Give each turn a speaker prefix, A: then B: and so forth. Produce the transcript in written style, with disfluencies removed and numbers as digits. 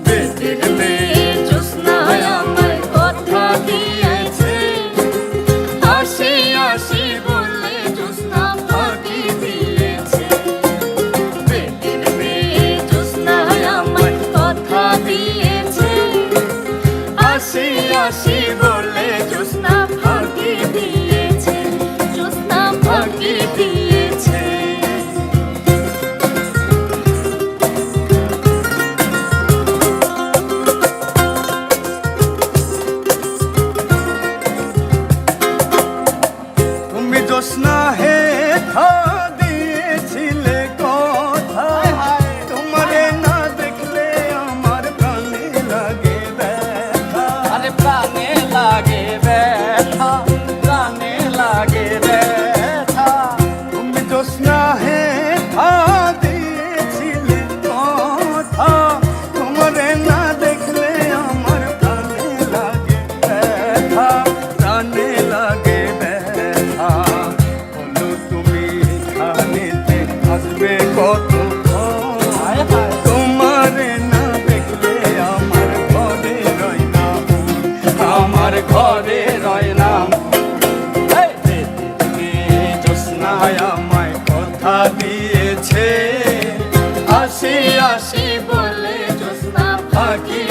A: বেদের মেয়ে জ্যোৎস্নায় আমায় কথা দিয়েছে, আসি আসি বলে জ্যোৎস্না ফাঁকি দিয়েছে। বেদের মেয়ে জ্যোৎস্নায় আমায় কথা দিয়েছে, আসি আসি বলে জ্যোৎস্না ফাঁকি দিয়েছে, জ্যোৎস্না ফাঁকি দিয়েছে। তুমি জ্যোৎস্না হে দিয়েছিলে কথা, তোমারে না দেখলে আমার প্রাণে লাগে ব্যথা।
B: আরে প্রাণে লাগে ব্যথা, প্রাণে লাগে ব্যথা।
A: তুমি জ্যোৎস্না হে দিয়েছিলে কথা, তোমারে না দেখলে আমার প্রাণে লাগে ব্যথা, প্রাণে লাগে ব্যথা। বলো তুমি এখানেতে আসবে কতক্ষণ, তোমারে না দেখলে আমার ঘরে রয় না,
B: আমার ঘরে রয় না।
A: জ্যোৎস্নায় আমায় কথা দিয়েছে, আসি আসি বলে জ্যোৎস্না ফাঁকি